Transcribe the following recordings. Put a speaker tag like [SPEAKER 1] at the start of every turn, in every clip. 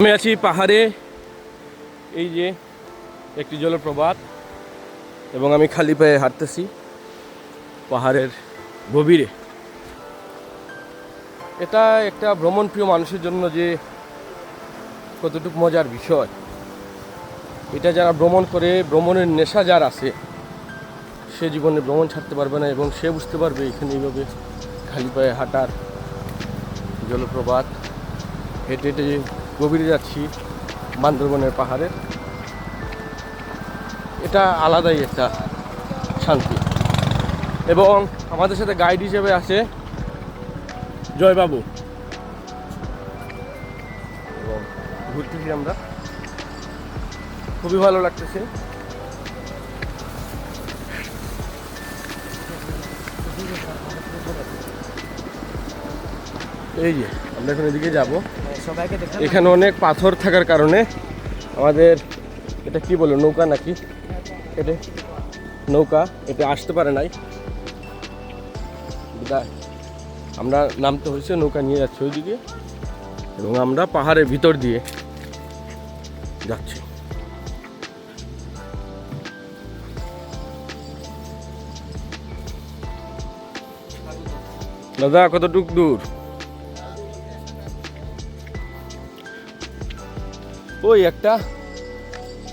[SPEAKER 1] আমি আছি পাহাড়ে, এই যে একটি জলপ্রপাত এবং আমি খালি পায়ে হাঁটতেছি পাহাড়ের গভীরে। এটা একটা ভ্রমণপ্রিয় মানুষের জন্য যে কতটুকু মজার বিষয়, এটা যারা ভ্রমণ করে, ভ্রমণের নেশা যার আছে, সে জীবনে ভ্রমণ ছাড়তে পারবে না এবং সে বুঝতে পারবে এখানে এইভাবে খালি পায়ে হাঁটার জলপ্রপাত। হেঁটে হেঁটে গভীরে যাচ্ছি বান্দরবনের পাহাড়ে, এটা আলাদাই একটা শান্তি। এবং আমাদের সাথে গাইড হিসেবে আছে জয়বাবু, এবং ঘুরতেছি আমরা, খুবই ভালো লাগতেছে। এই যে আমরা এখন এদিকে যাবো, এখানে অনেক পাথর থাকার কারণে আমাদের এটা কি বলো, নৌকা নাকি এটা, নৌকা এটা আসতে পারে নাই, আমরা নামতে হয়েছে, নৌকা নিয়ে যাচ্ছে ওইদিকে এবং আমরা পাহাড়ের ভিতর দিয়ে যাচ্ছি। দাদা কতটুক দূর? ওই একটা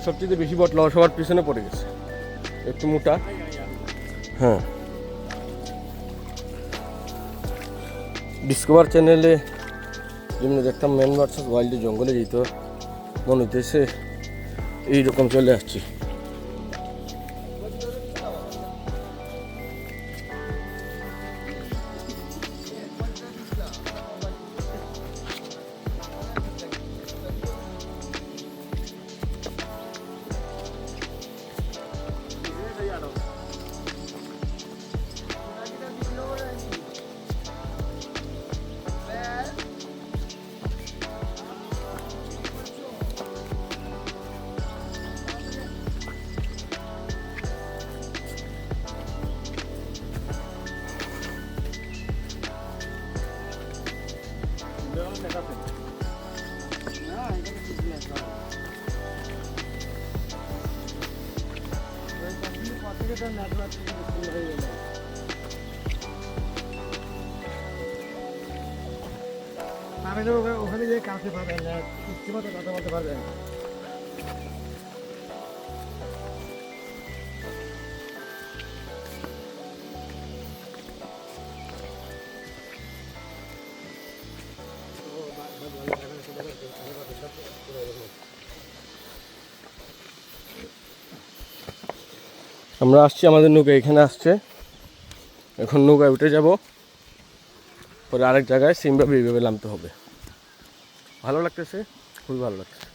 [SPEAKER 1] সবচেয়ে বেশি বটলা সবার পিছনে পড়ে গেছে, একটু মোটা। হ্যাঁ, ডিসকভার চ্যানেলে যেমনি দেখতাম ম্যান ভার্সেস ওয়াইল্ডে জঙ্গলে যেত, মনে হইতেছে এইরকম চলে আসছি।
[SPEAKER 2] ওখানে যে কাছে পাবেন না, ঠিকমতো কথা বলতে পারবেন।
[SPEAKER 1] আমরা আসছি, আমাদের নৌকা এখানে আসছে, এখন নৌকায় উঠে যাব, পরে আরেক জায়গায় সেমভাবে এইভাবে নামতে হবে। ভালো লাগতেছে, খুবই ভালো লাগতেছে।